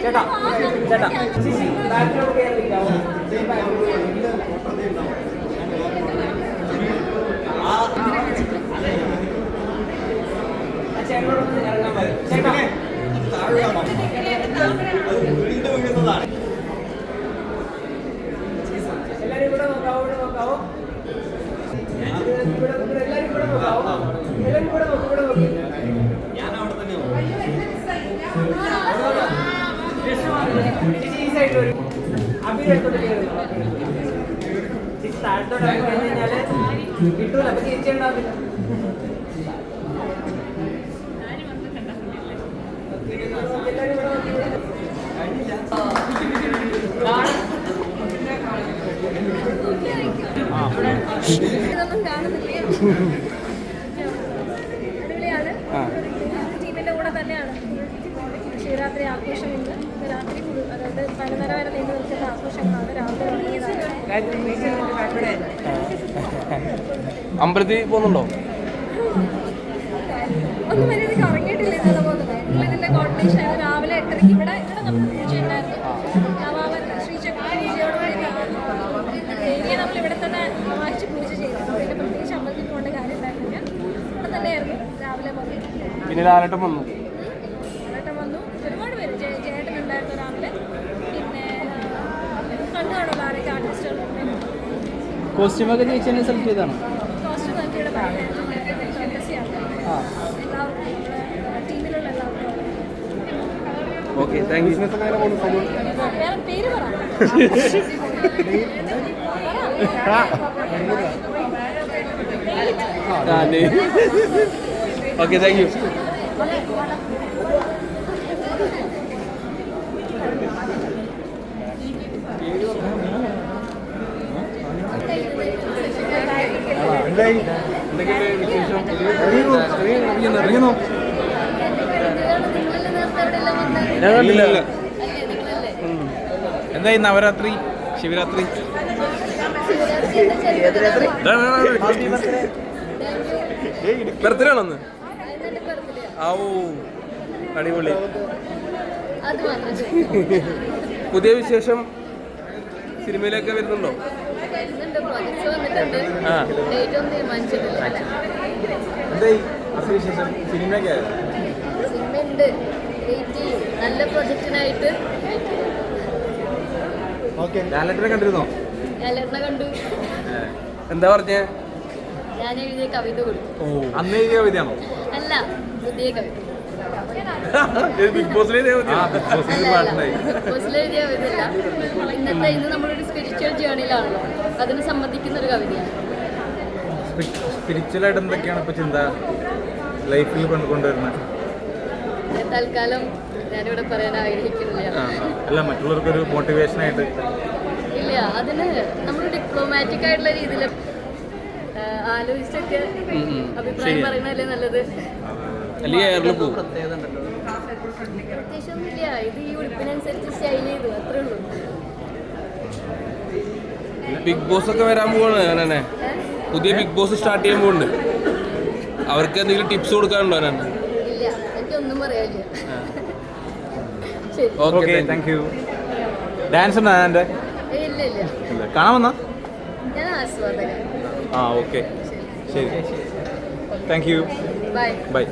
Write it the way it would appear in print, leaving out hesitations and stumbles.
ചേട്ടാ ചേട്ടാ ബാക്കിലോട്ട് കയറിയിരിക്കാവോ? ചേട്ടനോടൊന്ന് ഇറങ്ങാൻ പറയും. ചേട്ടാ എല്ലാരും ഇവിടെ നോക്കാവോ? ഇവിടെ നോക്കാവോ? എല്ലാരും ഇവിടെ നോക്കാവോ? എല്ലാരും ഇവിടെ നോക്കും. ഇവിടെ നോക്കും. ഞാൻ അവിടെ തന്നെ താഴത്തോട്ട് കഴിഞ്ഞാല് കിട്ടൂല. അപ്പൊ തിരിച്ചുണ്ടാവില്ല. ടീമിന്റെ കൂടെ തന്നെയാണ് ശിവരാത്രി ആഘോഷം. ഇന്ന് രാത്രി അതായത് 11:30 വരെ നീണ്ടു നിൽക്കുന്ന ആഘോഷങ്ങളാണ്. രാവിലെ തുടങ്ങിയതാണ്. അമ്പലത്തിൽ പോകുന്നുണ്ടോ? ഒന്നും മര്യാദയ്ക്ക് ഇറങ്ങിയിട്ടില്ല. ഇന്നലെ പോകുന്നത് ഇതിന്റെ കോർഡിനേഷൻ രാവിലെ 8:30 ഇവിടെ നമ്മൾ പൂജ ഉണ്ടായിരുന്നു. നവാവൻ ശ്രീചക്രയോടുകൂടി ദേവിയെ നമ്മൾ ഇവിടെ തന്നെ വായിച്ച് പൂജ ചെയ്തു. പിന്നെ പ്രത്യേകിച്ച് അമ്പലത്തിൽ പോകേണ്ട കാര്യം ഉണ്ടായിരുന്നില്ല. ഇവിടെ തന്നെയായിരുന്നു രാവിലെ പോകുന്നത്. പിന്നെ ലാലേട്ടൻ വന്നു. ഒരുപാട് പേര് ചേട്ടനുണ്ടായിരുന്നു രാവിലെ. പിന്നെ കണ്ടുകാണുള്ള ആരൊക്കെ ആർട്ടിസ്റ്റുകളുണ്ട്. കോസ്റ്റ്യൂമൊക്കെ ചേച്ചി സെലക്ട് ചെയ്താണ്. കോസ്റ്റ്യൂം നോക്കിയുടെ ഫാൻറ്റസിയാണ്. എല്ലാവർക്കും ടീമിലുള്ള എല്ലാവർക്കും. Okay, thank you. വേറെ പേര് പറ. Okay, thank you. എന്തായി നവരാത്രി ശിവരാത്രി? ബർത്ത്ഡേ ആണെന്ന്. ഓ അടിപൊളി. പുതിയ വിശേഷം സിനിമയിലൊക്കെ വരുന്നുണ്ടോ? സിനിമയൊക്കെ നല്ല പ്രൊജക്റ്റിനായിട്ട് ലാലേട്ടനെ കണ്ടിരുന്നോ? ലാലേട്ടനെ കണ്ടു. എന്താ പറഞ്ഞേ? ഞാൻ എഴുതിയ കവിത കൊടുത്തു. അന്ന് എഴുതിയ കവിതയാണോ? അല്ല, പുതിയ കവിത. ബിഗ് ബോസിലെ എഴുതിയ കവിതയല്ല. ഇന്ന് നമ്മളൊരു സ്പിരിച്വൽ ജേണിയിലാണല്ലോ, അതിന് സംബന്ധിക്കുന്ന ഒരു കവിതയാണ്. സ്പിരിച്വലായിട്ട് എന്തൊക്കെയാണ് ഇപ്പൊ ചിന്ത ലൈഫിൽ കൊണ്ടുവരുന്നത്? തൽക്കാലം ഞാനിവിടെ പറയാൻ ആഗ്രഹിക്കുന്നില്ല. അല്ല, മറ്റുള്ളവർക്കൊരു മോട്ടിവേഷനായിട്ട് ഇല്ല. അതിന് നമ്മൾ ഡിപ്ലോമാറ്റിക് ആയിട്ടുള്ള രീതിയിൽ ആലോചിച്ചൊക്കെ അഭിപ്രായം പറയുന്നതല്ലേ നല്ലത്. പ്രത്യേകിച്ചൊന്നുമില്ല. ഇത് ഈ ഉടുപ്പിനനുസരിച്ച് സ്റ്റൈൽ ചെയ്തു, അത്രേ ഉള്ളൂ. ബിഗ് ബോസ് ഒക്കെ വരാൻ പോവാണ്. അങ്ങനെ പുതിയ ബിഗ് ബോസ് സ്റ്റാർട്ട് ചെയ്യാൻ പോകുന്നുണ്ട്. അവർക്ക് എന്തെങ്കിലും ടിപ്സ് കൊടുക്കാനുണ്ടോ? ഇല്ല, എനിക്കൊന്നും പറയാനില്ല. Okay, thank you. ഡാൻസ് ഉണ്ടോ? എൻ്റെ ഇല്ല ഇല്ല, കാണാമെന്നാ. ഞാൻ ആസ്വാദകൻ. ഓക്കെ, ശരി, താങ്ക് യു. ബൈ. ബൈ.